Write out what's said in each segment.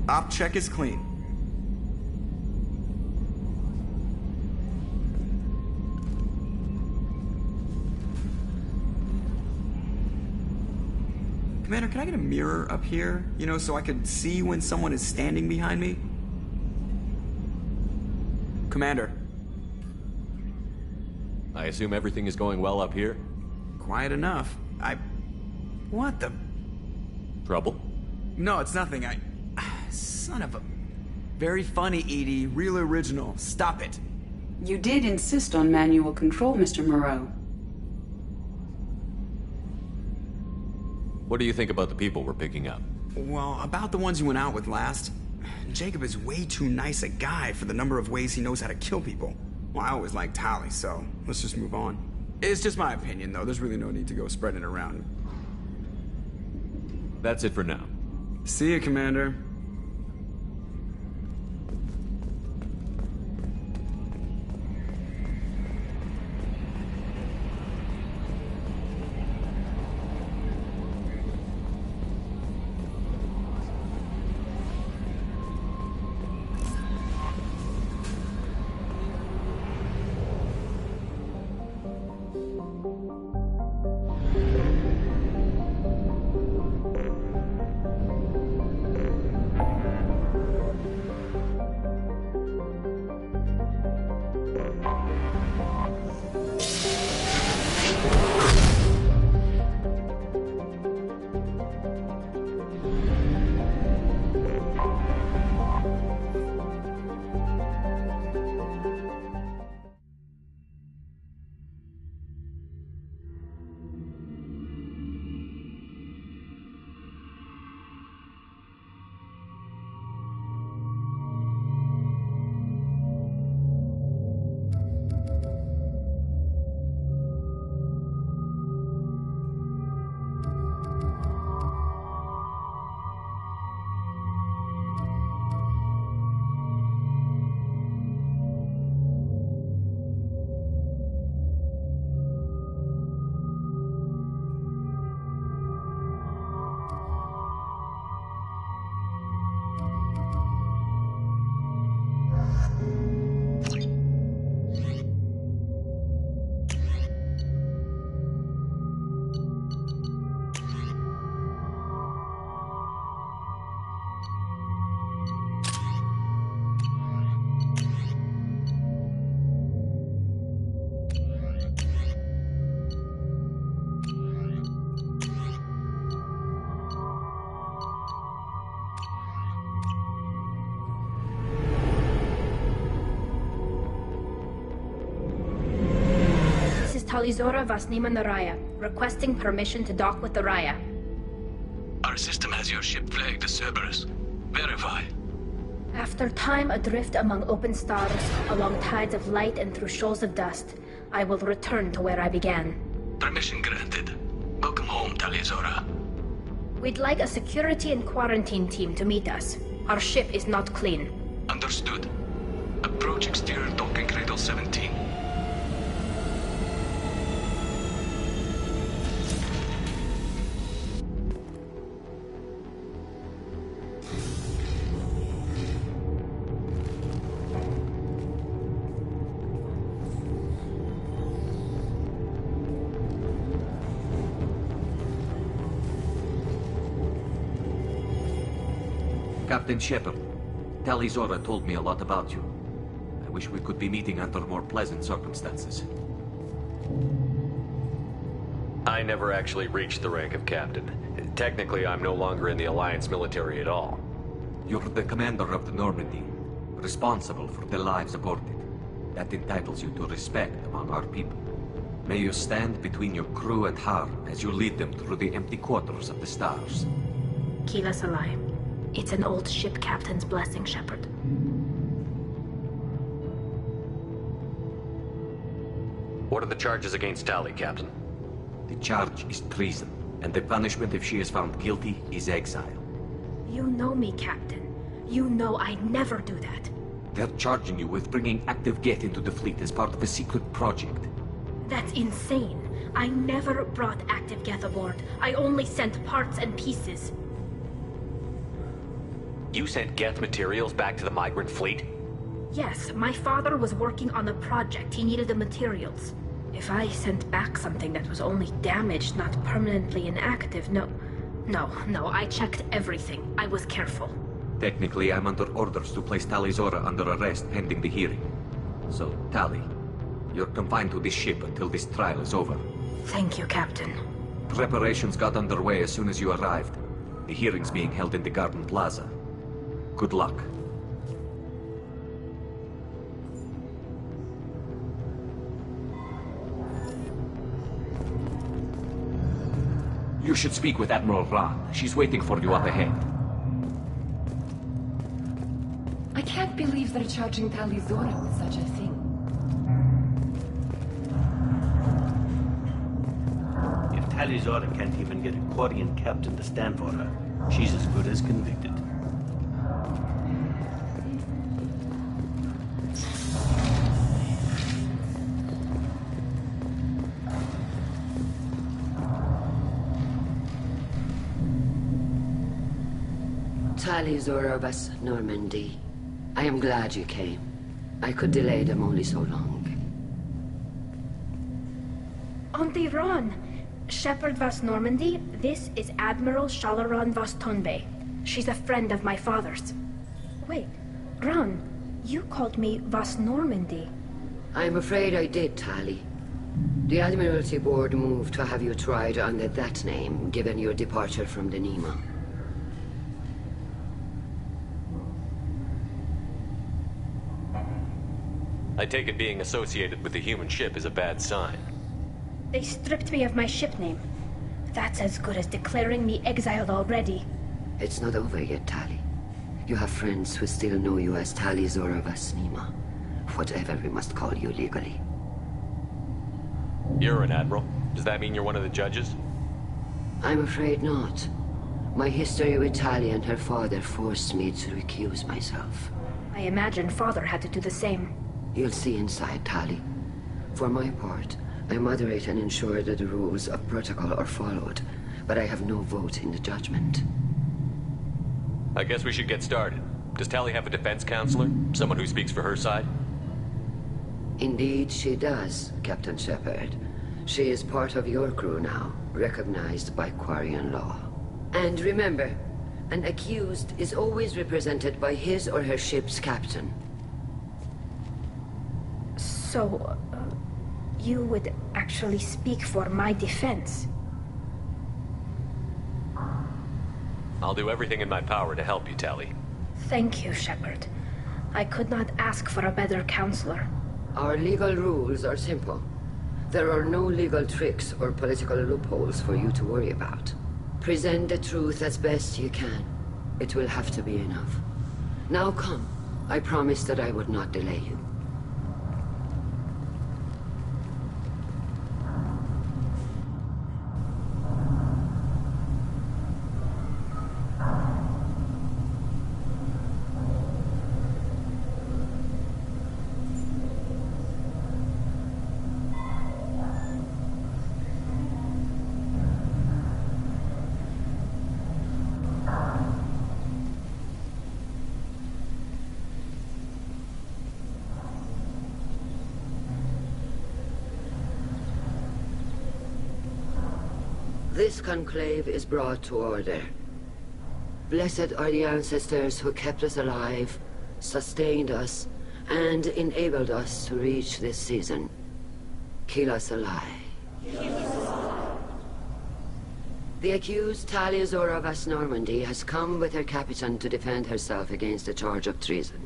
Op check is clean. Commander, can I get a mirror up here? You know, so I could see when someone is standing behind me? Commander. I assume everything is going well up here? Quiet enough. What the... Trouble? No, it's nothing. Son of a... Very funny, Edie. Real original. Stop it. You did insist on manual control, Mr. Moreau. What do you think about the people we're picking up? Well, about the ones you went out with last. Jacob is way too nice a guy for the number of ways he knows how to kill people. Well, I always liked Tally, so let's just move on. It's just my opinion, though. There's really no need to go spreading it around. That's it for now. See you, Commander. Talizora Vasnima Naraya, requesting permission to dock with the Raya. Our system has your ship flagged as Cerberus. Verify. After time adrift among open stars, along tides of light and through shoals of dust, I will return to where I began. Permission granted. Welcome home, Talizora. We'd like a security and quarantine team to meet us. Our ship is not clean. Understood. Approach exterior docking cradle 17. Captain Shepard, Talizora told me a lot about you. I wish we could be meeting under more pleasant circumstances. I never actually reached the rank of captain. Technically, I'm no longer in the Alliance military at all. You're the commander of the Normandy, responsible for the lives aborted. That entitles you to respect among our people. May you stand between your crew and harm as you lead them through the empty quarters of the stars. Kila Salai. It's an old ship captain's blessing, Shepard. What are the charges against Tali, Captain? The charge is treason, and the punishment if she is found guilty is exile. You know me, Captain. You know I'd never do that. They're charging you with bringing active Geth into the fleet as part of a secret project. That's insane. I never brought active Geth aboard. I only sent parts and pieces. You sent Geth materials back to the migrant fleet? Yes, my father was working on a project. He needed the materials. If I sent back something that was only damaged, not permanently inactive, no, I checked everything. I was careful. Technically, I'm under orders to place Tali Zora under arrest pending the hearing. So, Tali, you're confined to this ship until this trial is over. Thank you, Captain. Preparations got underway as soon as you arrived. The hearing's being held in the Garden Plaza. Good luck. You should speak with Admiral Ran. She's waiting for you up ahead. I can't believe they're charging Tali Zora with such a thing. If Tali Zora can't even get a Quarian captain to stand for her, she's as good as convicted. Tali Zora vas Normandy. I am glad you came. I could delay them only so long. Auntie Ron, Shepard vas Normandy, this is Admiral Shalaran vas Tonbe. She's a friend of my father's. Wait, Ron, you called me vas Normandy. I'm afraid I did, Tali. The Admiralty Board moved to have you tried under that name, given your departure from the Nima. I take it being associated with the human ship is a bad sign. They stripped me of my ship name. That's as good as declaring me exiled already. It's not over yet, Tali. You have friends who still know you as Tali Zora vas Nima. Whatever we must call you legally. You're an admiral. Does that mean you're one of the judges? I'm afraid not. My history with Tali and her father forced me to recuse myself. I imagine father had to do the same. You'll see inside, Tali. For my part, I moderate and ensure that the rules of protocol are followed, but I have no vote in the judgment. I guess we should get started. Does Tali have a defense counselor? Someone who speaks for her side? Indeed, she does, Captain Shepard. She is part of your crew now, recognized by Quarian law. And remember, an accused is always represented by his or her ship's captain. So, you would actually speak for my defense? I'll do everything in my power to help you, Tali. Thank you, Shepard. I could not ask for a better counselor. Our legal rules are simple. There are no legal tricks or political loopholes for you to worry about. Present the truth as best you can. It will have to be enough. Now come. I promised that I would not delay you. This conclave is brought to order. Blessed are the ancestors who kept us alive, sustained us, and enabled us to reach this season. Keep us alive. The accused Tali Zora vas Normandy has come with her captain to defend herself against a charge of treason.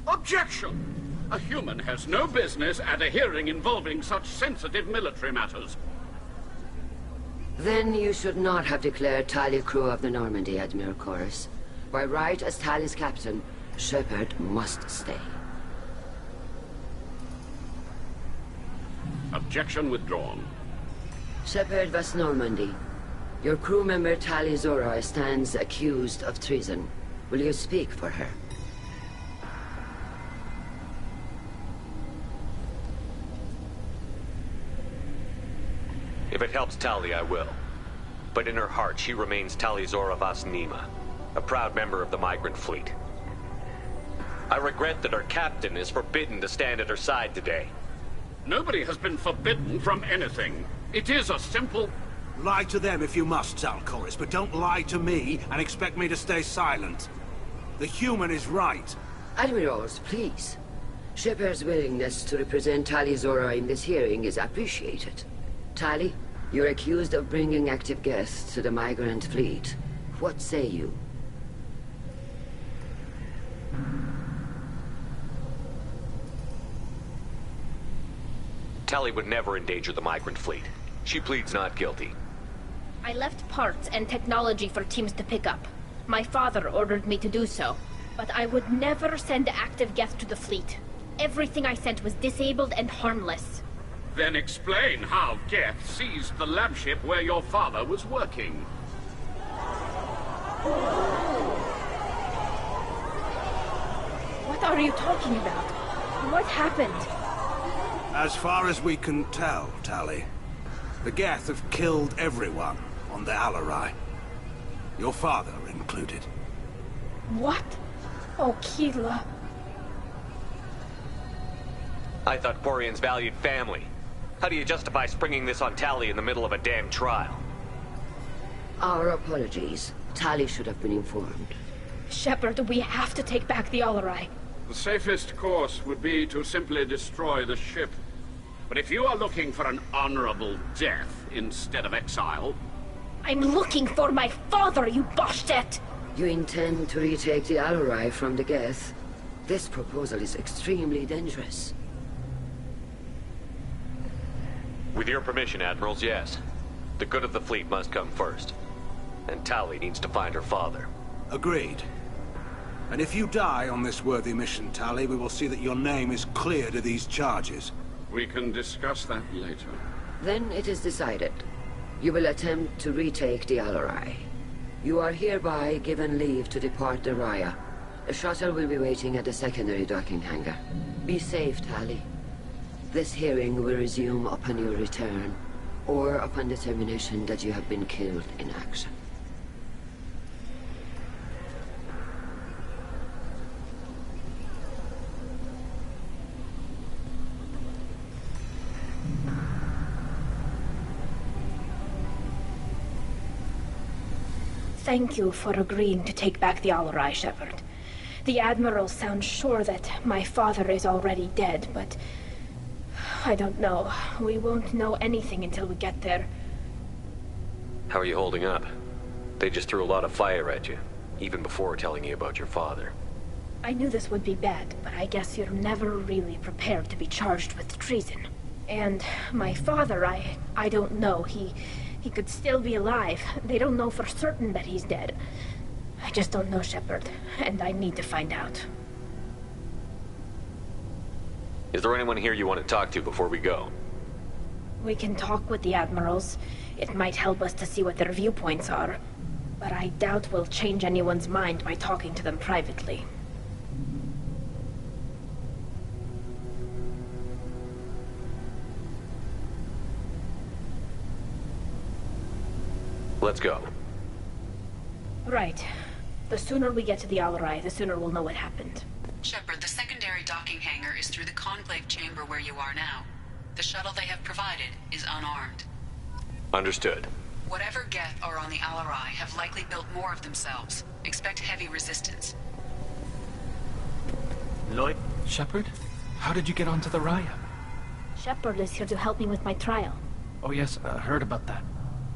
Objection! A human has no business at a hearing involving such sensitive military matters. Then you should not have declared Tali crew of the Normandy, Admiral Chorus. By right as Tali's captain, Shepard must stay. Objection withdrawn. Shepard vas Normandy. Your crew member Tali Zora stands accused of treason. Will you speak for her? If it helps Tali, I will. But in her heart, she remains Tali Zora vas Nima. a proud member of the migrant fleet. I regret that our captain is forbidden to stand at her side today. Nobody has been forbidden from anything. It is a simple... Lie to them if you must, Zalcoris, but don't lie to me and expect me to stay silent. The human is right. Admirals, please. Shepard's willingness to represent Tali Zora in this hearing is appreciated. Tali, you're accused of bringing active guests to the migrant fleet. What say you? Tali would never endanger the migrant fleet. She pleads not guilty. I left parts and technology for teams to pick up. My father ordered me to do so. But I would never send active guests to the fleet. Everything I sent was disabled and harmless. Then explain how Geth seized the lab ship where your father was working. What are you talking about? What happened? As far as we can tell, Tali, the Geth have killed everyone on the Alarai. Your father included. What? Oh, Keela. I thought Quarians valued family. How do you justify springing this on Tali in the middle of a damn trial? Our apologies. Tali should have been informed. Shepard, we have to take back the Alarai. The safest course would be to simply destroy the ship. But if you are looking for an honorable death instead of exile... I'm looking for my father, you bastet! You intend to retake the Alarai from the Geth? This proposal is extremely dangerous. With your permission, Admirals, yes. The good of the fleet must come first. And Tali needs to find her father. Agreed. And if you die on this worthy mission, Tali, we will see that your name is cleared of these charges. We can discuss that later. Then it is decided. You will attempt to retake the Alarai. You are hereby given leave to depart the Raya. A shuttle will be waiting at the secondary docking hangar. Be safe, Tali. This hearing will resume upon your return, or upon determination that you have been killed in action. Thank you for agreeing to take back the Alarai, Shepard. The Admiral sounds sure that my father is already dead, but... I don't know. We won't know anything until we get there. How are you holding up? They just threw a lot of fire at you, even before telling you about your father. I knew this would be bad, but I guess you're never really prepared to be charged with treason. And my father, I don't know. He could still be alive. They don't know for certain that he's dead. I just don't know, Shepard, and I need to find out. Is there anyone here you want to talk to before we go? We can talk with the Admirals. It might help us to see what their viewpoints are. But I doubt we'll change anyone's mind by talking to them privately. Let's go. Right. The sooner we get to the Alarai, the sooner we'll know what happened. Shepard, the secondary docking hangar is through the conclave chamber where you are now. The shuttle they have provided is unarmed. Understood. Whatever Geth are on the Alarai have likely built more of themselves. Expect heavy resistance. Lloyd? Shepard? How did you get onto the Raya? Shepard is here to help me with my trial. Oh yes, I heard about that.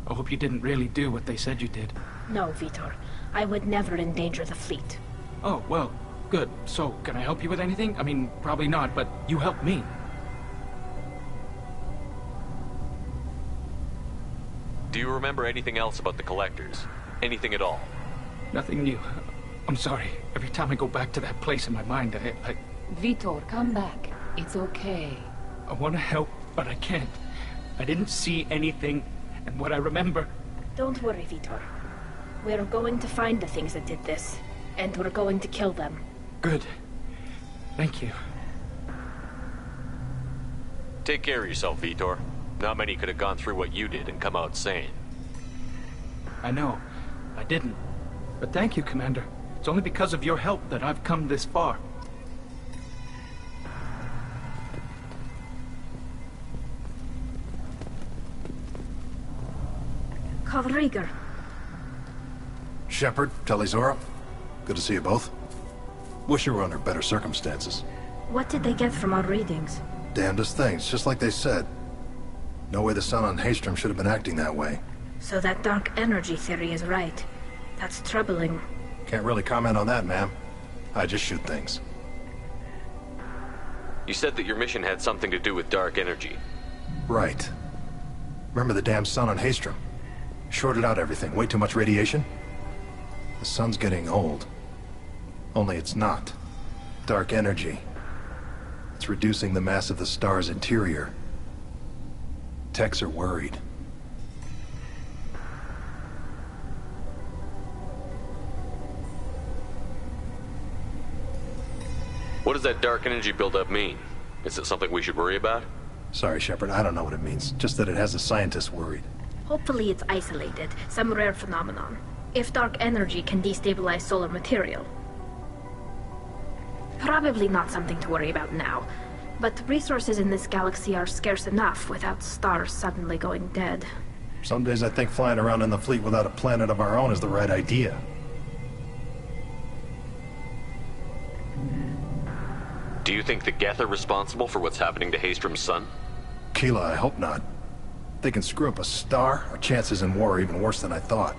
I hope you didn't really do what they said you did. No, Vitor. I would never endanger the fleet. Oh, well, good. So, can I help you with anything? I mean, probably not, but you helped me. Do you remember anything else about the Collectors? Anything at all? Nothing new. I'm sorry. Every time I go back to that place in my mind, I... Vitor, come back. It's okay. I want to help, but I can't. I didn't see anything, and what I remember... Don't worry, Vitor. We're going to find the things that did this, and we're going to kill them. Good. Thank you. Take care of yourself, Vitor. Not many could have gone through what you did and come out sane. I know. I didn't. But thank you, Commander. It's only because of your help that I've come this far. Kavriger. Shepard, Talizora. Good to see you both. Wish you were under better circumstances. What did they get from our readings? Damnedest things, just like they said. No way the sun on Haestrom should have been acting that way. So that dark energy theory is right. That's troubling. Can't really comment on that, ma'am. I just shoot things. You said that your mission had something to do with dark energy. Right. Remember the damn sun on Haestrom? Shorted out everything. Way too much radiation? The sun's getting old. Only it's not. Dark energy. It's reducing the mass of the star's interior. Techs are worried. What does that dark energy buildup mean? Is it something we should worry about? Sorry, Shepard, I don't know what it means. Just that it has the scientists worried. Hopefully it's isolated, some rare phenomenon. If dark energy can destabilize solar material. Probably not something to worry about now. But resources in this galaxy are scarce enough without stars suddenly going dead. Some days I think flying around in the fleet without a planet of our own is the right idea. Do you think the Geth are responsible for what's happening to Haestrom's sun? Keela, I hope not. They can screw up a star. Our chances in war are even worse than I thought.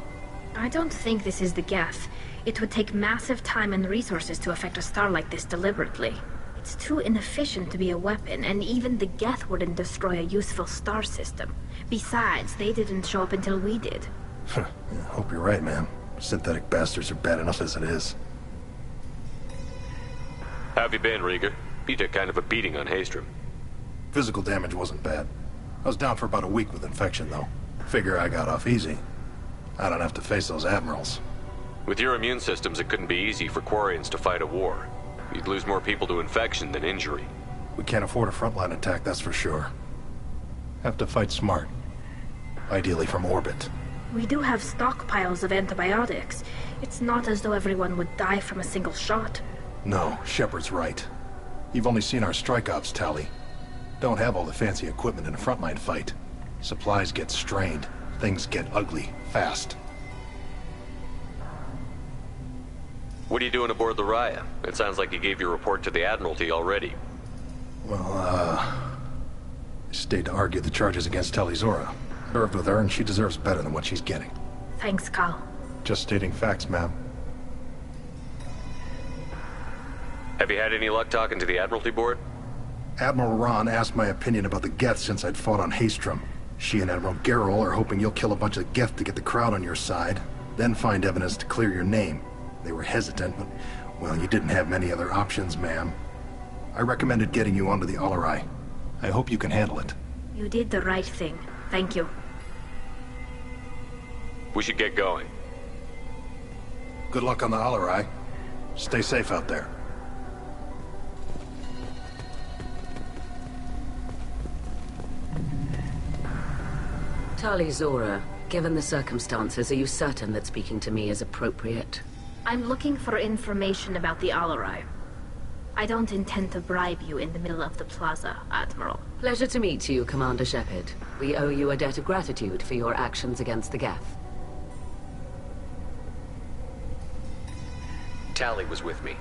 I don't think this is the Geth. It would take massive time and resources to affect a star like this deliberately. It's too inefficient to be a weapon, and even the Geth wouldn't destroy a useful star system. Besides, they didn't show up until we did. Yeah, hope you're right, man. Synthetic bastards are bad enough as it is. How have you been, Rieger? You took kind of a beating on Haestrom. Physical damage wasn't bad. I was down for about a week with infection, though. Figure I got off easy. I don't have to face those admirals. With your immune systems, it couldn't be easy for Quarians to fight a war. You'd lose more people to infection than injury. We can't afford a frontline attack, that's for sure. Have to fight smart. Ideally from orbit. We do have stockpiles of antibiotics. It's not as though everyone would die from a single shot. No, Shepard's right. You've only seen our strike ops tally. Don't have all the fancy equipment in a frontline fight. Supplies get strained. Things get ugly, fast. What are you doing aboard the Raya? It sounds like you gave your report to the Admiralty already. Well, I stayed to argue the charges against Talizora. Served with her, and she deserves better than what she's getting. Thanks, Cal. Just stating facts, ma'am. Have you had any luck talking to the Admiralty board? Admiral Ron asked my opinion about the Geth since I'd fought on Haestrom. She and Admiral Gerrel are hoping you'll kill a bunch of Geth to get the crowd on your side, then find evidence to clear your name. They were hesitant, but, well, you didn't have many other options, ma'am. I recommended getting you onto the Alarai. I hope you can handle it. You did the right thing. Thank you. We should get going. Good luck on the Alarai. Stay safe out there. Talizora, given the circumstances, are you certain that speaking to me is appropriate? I'm looking for information about the Alarai. I don't intend to bribe you in the middle of the plaza, Admiral. Pleasure to meet you, Commander Shepard. We owe you a debt of gratitude for your actions against the Geth. Tali was with me.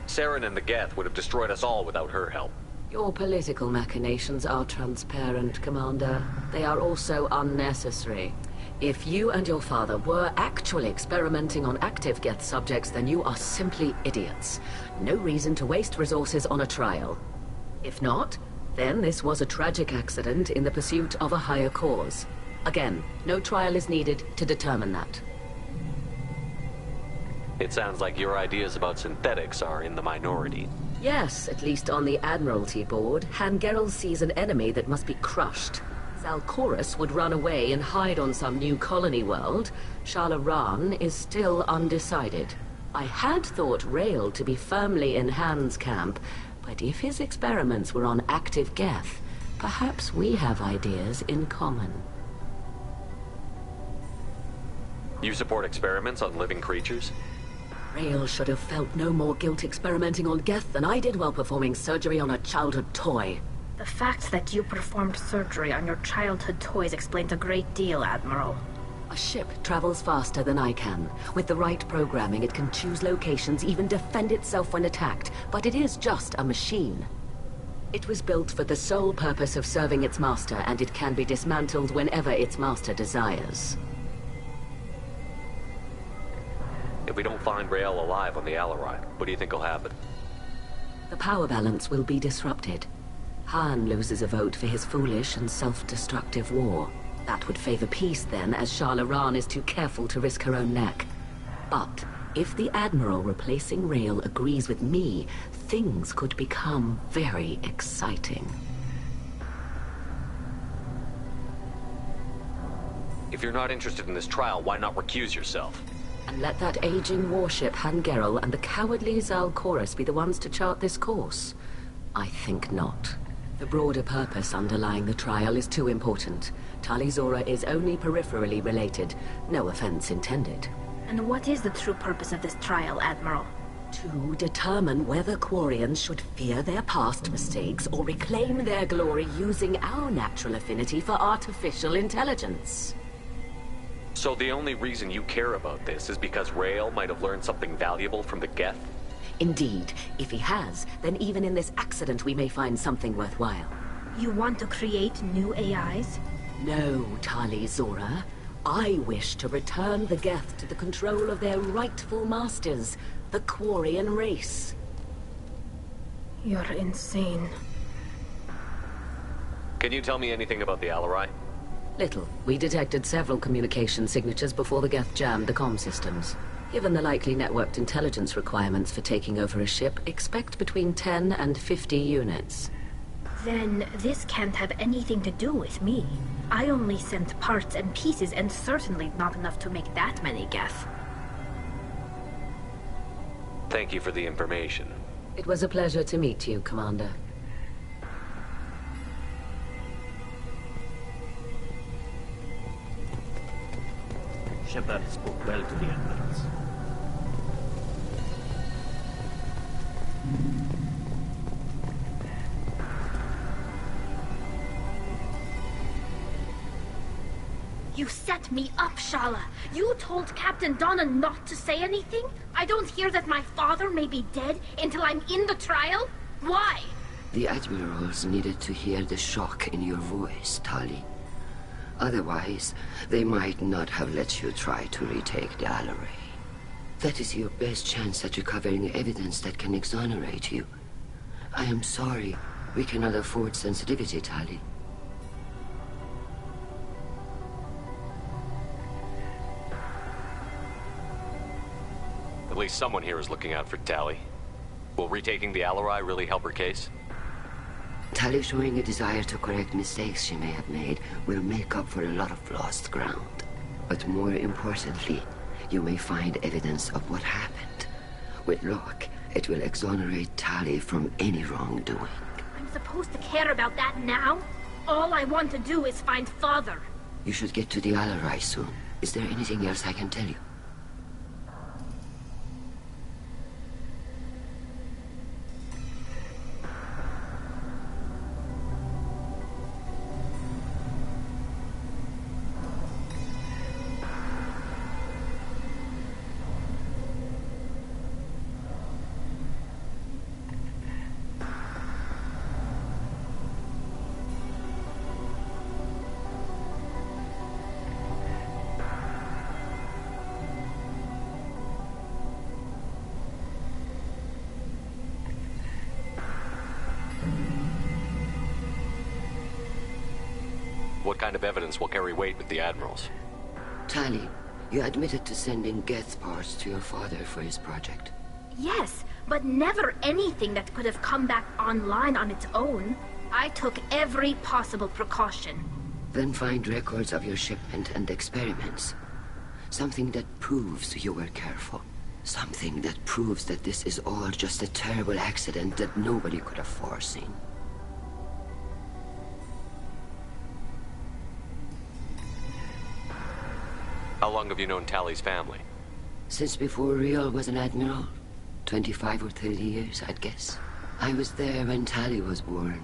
Saren and the Geth would have destroyed us all without her help. Your political machinations are transparent, Commander. They are also unnecessary. If you and your father were actually experimenting on active Geth subjects, then you are simply idiots. No reason to waste resources on a trial. If not, then this was a tragic accident in the pursuit of a higher cause. Again, no trial is needed to determine that. It sounds like your ideas about synthetics are in the minority. Yes, at least on the Admiralty board, Gerrel sees an enemy that must be crushed. Zalcorus would run away and hide on some new colony world. Shalaran is still undecided. I had thought Rael to be firmly in Han's camp, but if his experiments were on active Geth, perhaps we have ideas in common. You support experiments on living creatures? Rael should have felt no more guilt experimenting on Geth than I did while performing surgery on a childhood toy. The fact that you performed surgery on your childhood toys explains a great deal, Admiral. A ship travels faster than I can. With the right programming, it can choose locations, even defend itself when attacked. But it is just a machine. It was built for the sole purpose of serving its master, and it can be dismantled whenever its master desires. If we don't find Rael alive on the Alarai, what do you think will happen? The power balance will be disrupted. Han loses a vote for his foolish and self-destructive war. That would favor peace then, as Shala Ran is too careful to risk her own neck. But if the Admiral replacing Rael agrees with me, things could become very exciting. If you're not interested in this trial, why not recuse yourself? And let that aging warship Han Gerel and the cowardly Zal Chorus be the ones to chart this course? I think not. The broader purpose underlying the trial is too important. Tali Zora is only peripherally related. No offense intended. And what is the true purpose of this trial, Admiral? To determine whether Quarians should fear their past mistakes or reclaim their glory using our natural affinity for artificial intelligence. So the only reason you care about this is because Rael might have learned something valuable from the Geth? Indeed. If he has, then even in this accident we may find something worthwhile. You want to create new AIs? No, Tali Zora. I wish to return the Geth to the control of their rightful masters, the Quarian race. You're insane. Can you tell me anything about the Alarai? Little. We detected several communication signatures before the Geth jammed the comm systems. Given the likely networked intelligence requirements for taking over a ship, expect between 10 and 50 units. Then this can't have anything to do with me. I only sent parts and pieces, and certainly not enough to make that many Geth. Thank you for the information. It was a pleasure to meet you, Commander. Shepard spoke well to the admirals. You set me up, Shala. You told Captain Donna not to say anything? I don't hear that my father may be dead until I'm in the trial? Why? The admirals needed to hear the shock in your voice, Tali. Otherwise, they might not have let you try to retake the Alarai. That is your best chance at recovering evidence that can exonerate you. I am sorry. We cannot afford sensitivity, Tali. At least someone here is looking out for Tali. Will retaking the Alarai really help her case? Tali showing a desire to correct mistakes she may have made will make up for a lot of lost ground. But more importantly, you may find evidence of what happened. With luck, it will exonerate Tali from any wrongdoing. I'm supposed to care about that now? All I want to do is find Father. You should get to the Alarai soon. Is there anything else I can tell you? What kind of evidence will carry weight with the admirals? Tali, you admitted to sending Geth parts to your father for his project. Yes, but never anything that could have come back online on its own. I took every possible precaution. Then find records of your shipment and experiments. Something that proves you were careful. Something that proves that this is all just a terrible accident that nobody could have foreseen. How long have you known Tally's family? Since before Riel was an admiral. 25 or 30 years, I'd guess. I was there when Tally was born.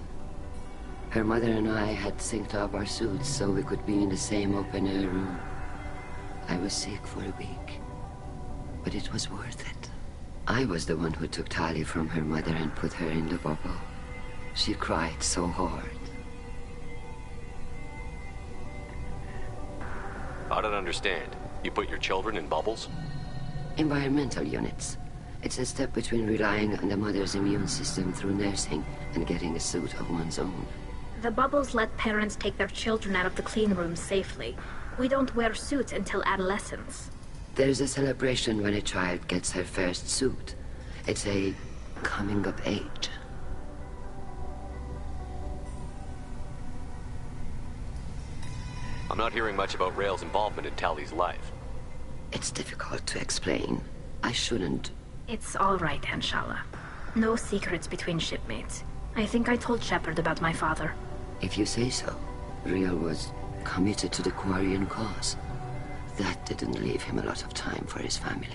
Her mother and I had synced up our suits so we could be in the same open-air room. I was sick for a week, but it was worth it. I was the one who took Tally from her mother and put her in the bubble. She cried so hard. I don't understand. You put your children in bubbles? Environmental units. It's a step between relying on the mother's immune system through nursing and getting a suit of one's own. The bubbles let parents take their children out of the clean rooms safely. We don't wear suits until adolescence. There's a celebration when a child gets her first suit. It's a coming of age. I'm not hearing much about Rael's involvement in Tally's life. It's difficult to explain. I shouldn't. It's all right, Anshala. No secrets between shipmates. I think I told Shepard about my father. If you say so. Riel was committed to the Quarian cause. That didn't leave him a lot of time for his family.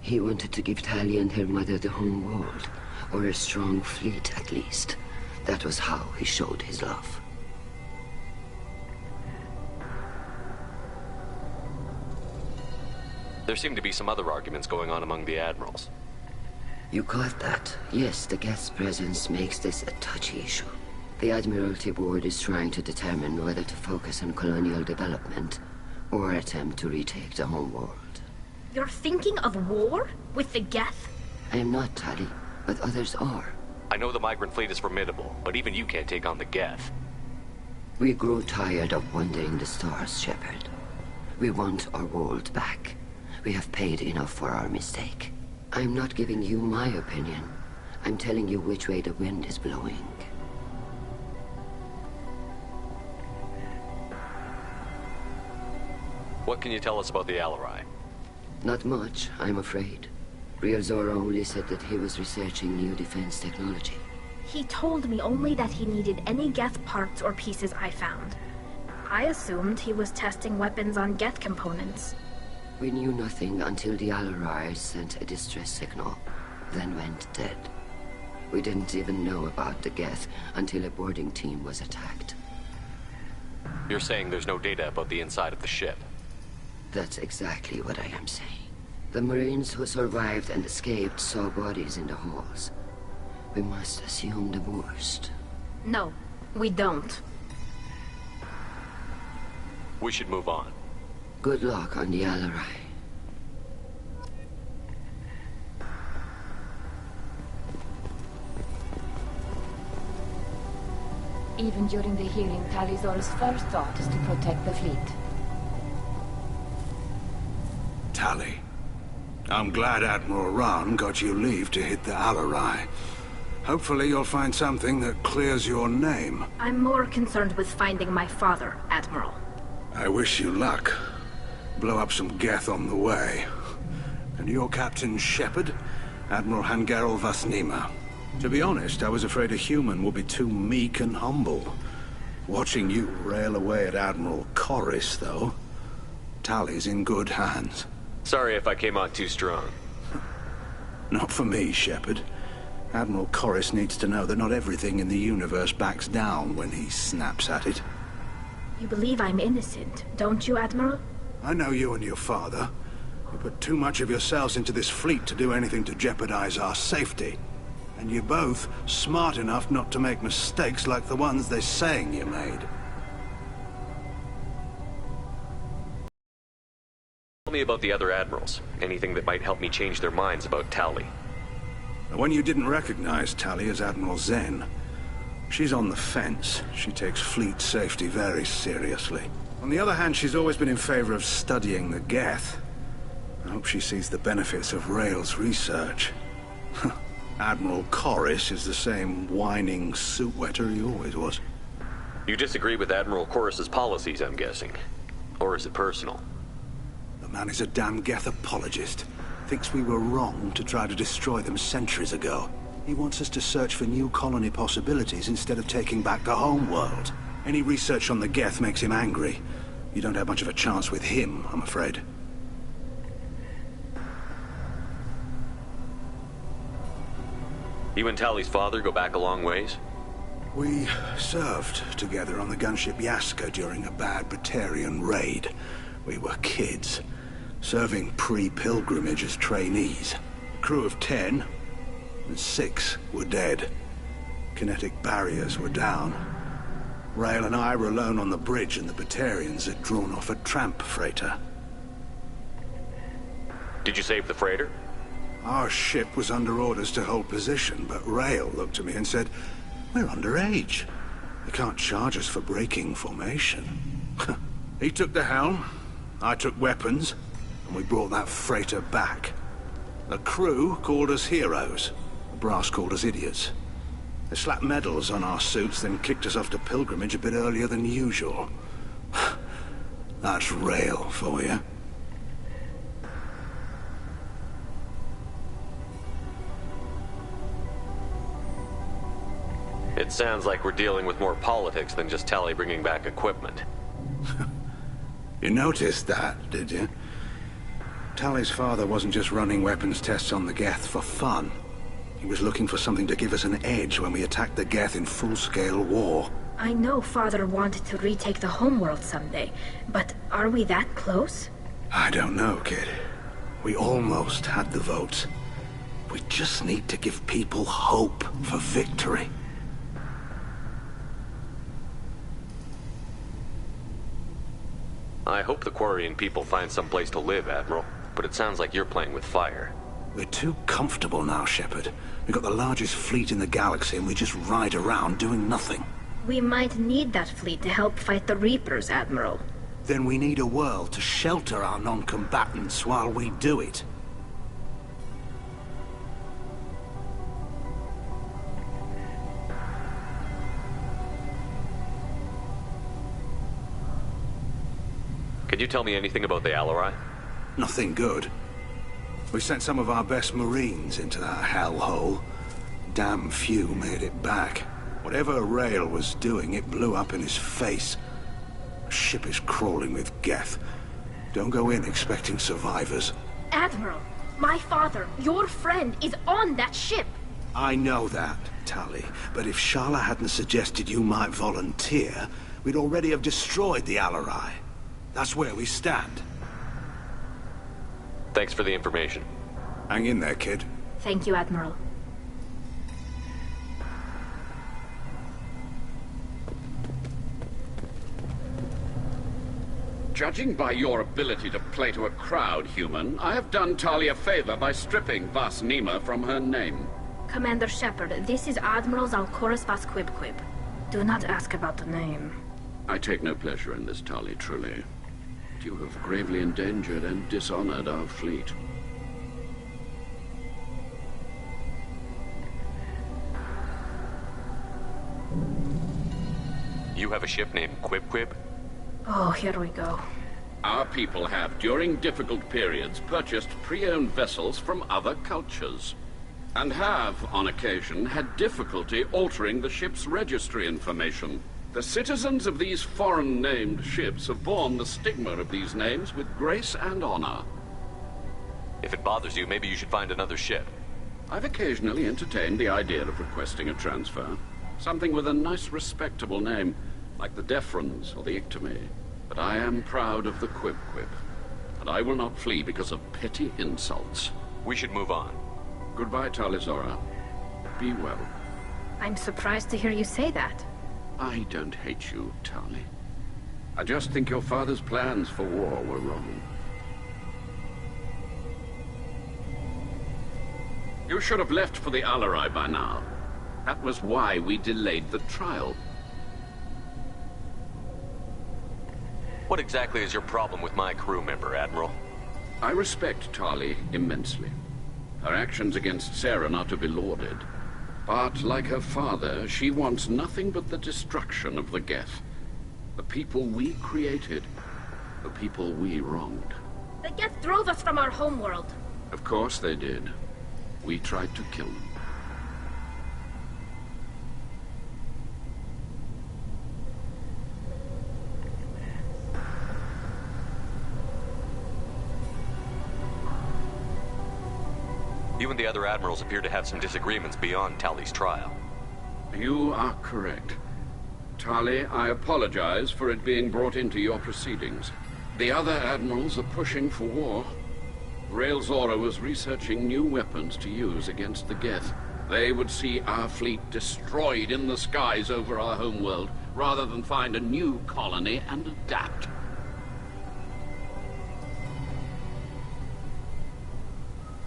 He wanted to give Tally and her mother the home world, or a strong fleet at least. That was how he showed his love. There seem to be some other arguments going on among the admirals. You caught that? Yes, the guest's presence makes this a touchy issue. The Admiralty Board is trying to determine whether to focus on colonial development or attempt to retake the home world. You're thinking of war? With the Geth? I am not, Tally, but others are. I know the migrant fleet is formidable, but even you can't take on the Geth. We grow tired of wandering the stars, Shepard. We want our world back. We have paid enough for our mistake. I'm not giving you my opinion. I'm telling you which way the wind is blowing. What can you tell us about the Alarai? Not much, I'm afraid. Riel Zora only said that he was researching new defense technology. He told me only that he needed any Geth parts or pieces I found. I assumed he was testing weapons on Geth components. We knew nothing until the Alarai sent a distress signal, then went dead. We didn't even know about the Geth until a boarding team was attacked. You're saying there's no data about the inside of the ship? That's exactly what I am saying. The Marines who survived and escaped saw bodies in the halls. We must assume the worst. No, we don't. We should move on. Good luck on the Alarai. Even during the hearing, Tali'Zorah's first thought is to protect the fleet. Tally, I'm glad Admiral Rahn got you leave to hit the Alarai. Hopefully you'll find something that clears your name. I'm more concerned with finding my father, Admiral. I wish you luck. Blow up some Geth on the way. And your Captain Shepard? Admiral Hangarel Vasnima. To be honest, I was afraid a human would be too meek and humble. Watching you rail away at Admiral Corris, though. Tally's in good hands. Sorry if I came on too strong. Not for me, Shepard. Admiral Corris needs to know that not everything in the universe backs down when he snaps at it. You believe I'm innocent, don't you, Admiral? I know you and your father. You put too much of yourselves into this fleet to do anything to jeopardize our safety. And you're both smart enough not to make mistakes like the ones they're saying you made. Tell me about the other admirals. Anything that might help me change their minds about Tally. When you didn't recognize Tally as Admiral Zen, she's on the fence. She takes fleet safety very seriously. On the other hand, she's always been in favor of studying the Geth. I hope she sees the benefits of Rael's research. Admiral Corris is the same whining suit-wetter he always was. You disagree with Admiral Corris's policies, I'm guessing. Or is it personal? The man is a damn Geth apologist. Thinks we were wrong to try to destroy them centuries ago. He wants us to search for new colony possibilities instead of taking back the home world. Any research on the Geth makes him angry. You don't have much of a chance with him, I'm afraid. You and Tally's father go back a long ways? We served together on the gunship Yaska during a bad Batarian raid. We were kids, serving pre-pilgrimage as trainees. A crew of 10, and 6 were dead. Kinetic barriers were down. Rail and I were alone on the bridge, and the Batarians had drawn off a tramp freighter. Did you save the freighter? Our ship was under orders to hold position, but Rail looked at me and said, "We're underage. They can't charge us for breaking formation." He took the helm, I took weapons, and we brought that freighter back. The crew called us heroes. The brass called us idiots. They slapped medals on our suits, then kicked us off to pilgrimage a bit earlier than usual. That's Rail for you. It sounds like we're dealing with more politics than just Tally bringing back equipment. You noticed that, did you? Tally's father wasn't just running weapons tests on the Geth for fun. He was looking for something to give us an edge when we attacked the Geth in full-scale war. I know Father wanted to retake the homeworld someday, but are we that close? I don't know, kid. We almost had the votes. We just need to give people hope for victory. I hope the Quarian people find some place to live, Admiral. But it sounds like you're playing with fire. We're too comfortable now, Shepard. We've got the largest fleet in the galaxy and we just ride around doing nothing. We might need that fleet to help fight the Reapers, Admiral. Then we need a world to shelter our non-combatants while we do it. Can you tell me anything about the Alarai? Nothing good. We sent some of our best Marines into that hellhole. Damn few made it back. Whatever Rail was doing, it blew up in his face. The ship is crawling with Geth. Don't go in expecting survivors. Admiral, my father, your friend, is on that ship. I know that, Tally. But if Shala hadn't suggested you might volunteer, we'd already have destroyed the Alarai. That's where we stand. Thanks for the information. Hang in there, kid. Thank you, Admiral. Judging by your ability to play to a crowd, human, I have done Tali a favor by stripping Vas Nima from her name. Commander Shepard, this is Admiral Zalkoris Vas Quib. Do not ask about the name. I take no pleasure in this, Tali, truly. You have gravely endangered and dishonored our fleet. You have a ship named Quib? Oh, here we go. Our people have, during difficult periods, purchased pre-owned vessels from other cultures, and have, on occasion, had difficulty altering the ship's registry information. The citizens of these foreign-named ships have borne the stigma of these names with grace and honor. If it bothers you, maybe you should find another ship. I've occasionally entertained the idea of requesting a transfer. Something with a nice, respectable name, like the Defrons or the Ictomy. But I am proud of the Quib, and I will not flee because of petty insults. We should move on. Goodbye, Talizora. Be well. I'm surprised to hear you say that. I don't hate you, Tali. I just think your father's plans for war were wrong. You should have left for the Alarai by now. That was why we delayed the trial. What exactly is your problem with my crew member, Admiral? I respect Tali immensely. Her actions against Sarah are not to be lauded. But, like her father, she wants nothing but the destruction of the Geth. The people we created. The people we wronged. The Geth drove us from our homeworld. Of course they did. We tried to kill them. You and the other admirals appear to have some disagreements beyond Tali's trial. You are correct. Tali, I apologize for it being brought into your proceedings. The other admirals are pushing for war. Rael'Zora was researching new weapons to use against the Geth. They would see our fleet destroyed in the skies over our homeworld, rather than find a new colony and adapt.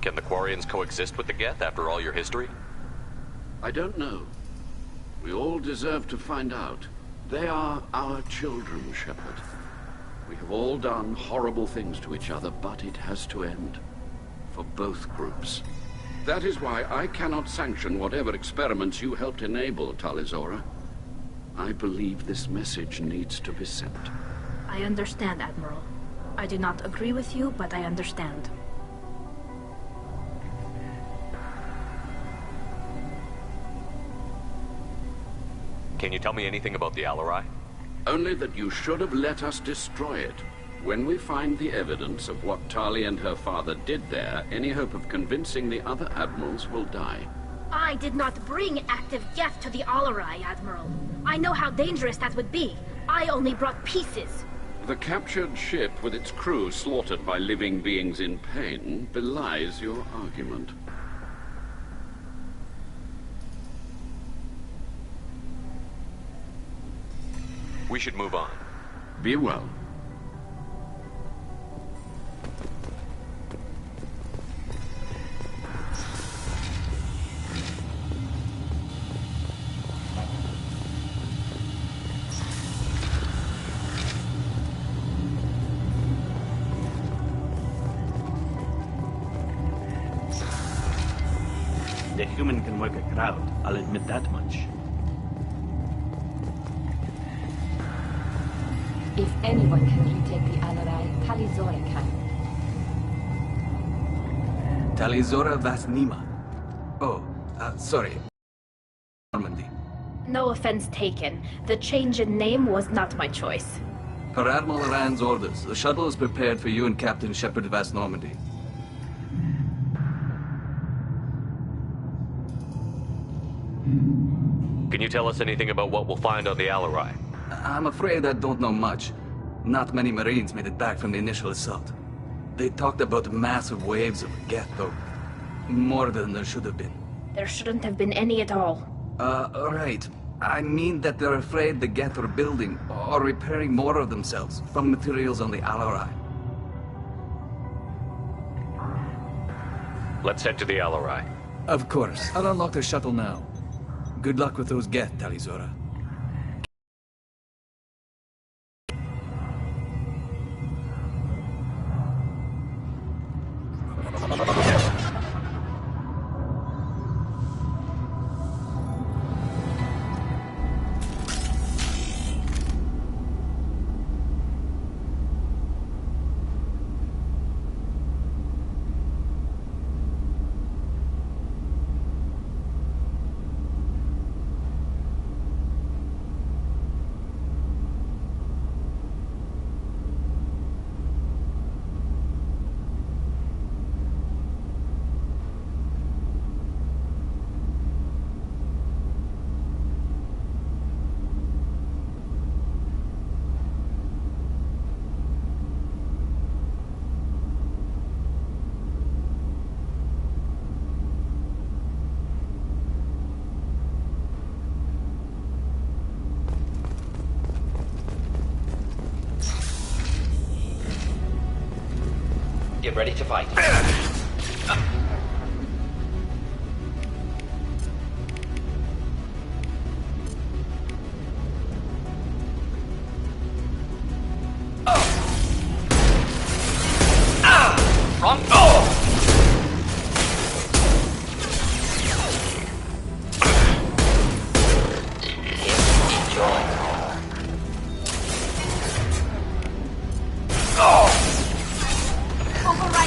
Can the Quarians coexist with the Geth after all your history? I don't know. We all deserve to find out. They are our children, Shepard. We have all done horrible things to each other, but it has to end. For both groups. That is why I cannot sanction whatever experiments you helped enable, Tali'Zorah. I believe this message needs to be sent. I understand, Admiral. I do not agree with you, but I understand. Can you tell me anything about the Alarai? Only that you should have let us destroy it. When we find the evidence of what Tali and her father did there, any hope of convincing the other admirals will die. I did not bring active Geth to the Alarai, Admiral. I know how dangerous that would be. I only brought pieces. The captured ship with its crew slaughtered by living beings in pain belies your argument. We should move on. Be well. The human can work a crowd, I'll admit that much. If anyone can retake the Alarai, Tali'Zorah can. Tali'Zorah Vasnima. Oh, sorry. Normandy. No offense taken. The change in name was not my choice. Per Admiral Rand's orders, the shuttle is prepared for you and Captain Shepard Vast Normandy. Can you tell us anything about what we'll find on the Alarai? I'm afraid I don't know much. Not many Marines made it back from the initial assault. They talked about massive waves of Geth, though. More than there should have been. There shouldn't have been any at all. Right. I mean that they're afraid the Geth are building or repairing more of themselves from materials on the Alarai. Let's head to the Alarai. Of course. I'll unlock the shuttle now. Good luck with those Geth, Tali'Zorah. Get ready to fight. Wrong.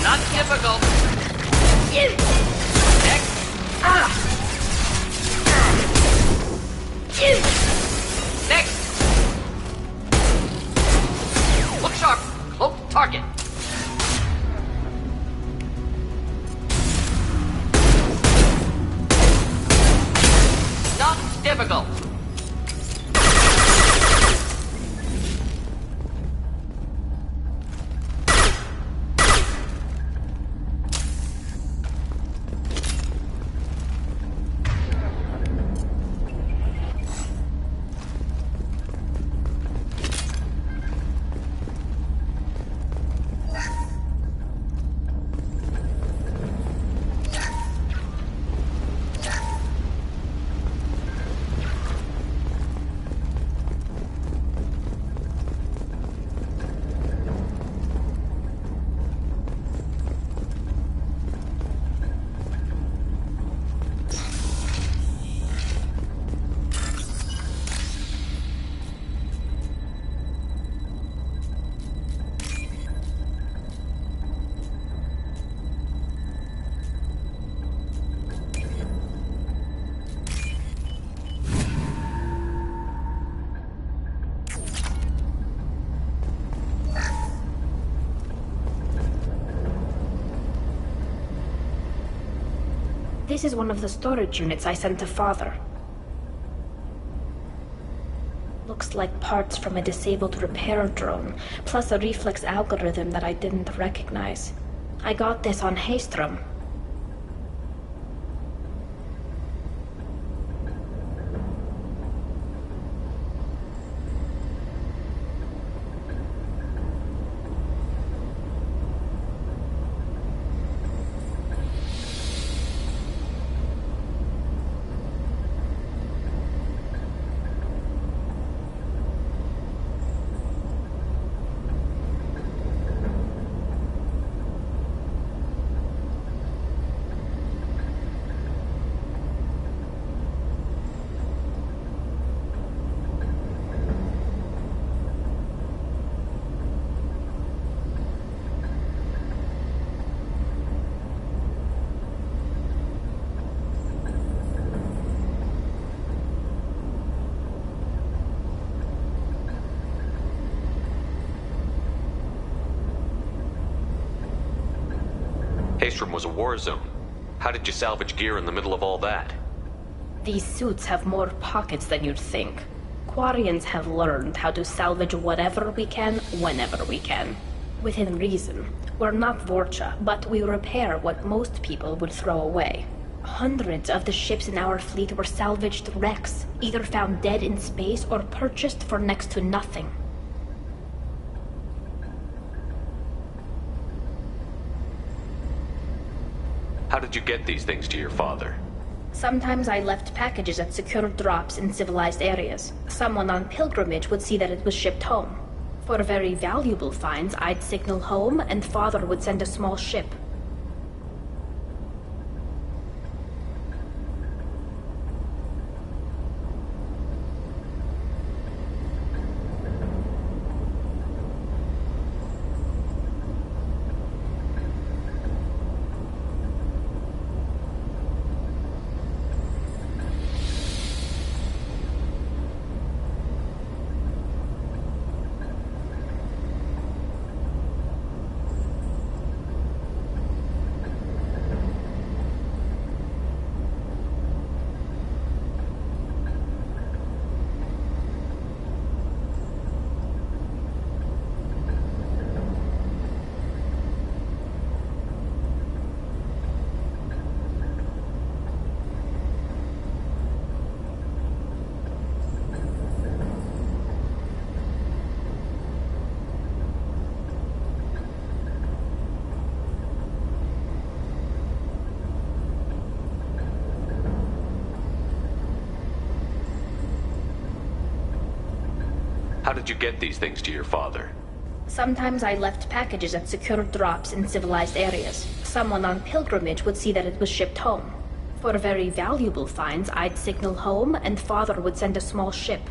Not difficult. most difficult. This is one of the storage units I sent to Father. Looks like parts from a disabled repair drone, plus a reflex algorithm that I didn't recognize. I got this on Haystrom. Haystrom was a war zone. How did you salvage gear in the middle of all that? These suits have more pockets than you'd think. Quarians have learned how to salvage whatever we can, whenever we can. Within reason. We're not Vorcha, but we repair what most people would throw away. Hundreds of the ships in our fleet were salvaged wrecks, either found dead in space or purchased for next to nothing. How did you get these things to your father? Sometimes I left packages at secure drops in civilized areas. Someone on pilgrimage would see that it was shipped home. For very valuable finds, I'd signal home, and Father would send a small ship. How did you get these things to your father? Sometimes I left packages at secure drops in civilized areas. Someone on pilgrimage would see that it was shipped home. For very valuable finds, I'd signal home, and Father would send a small ship.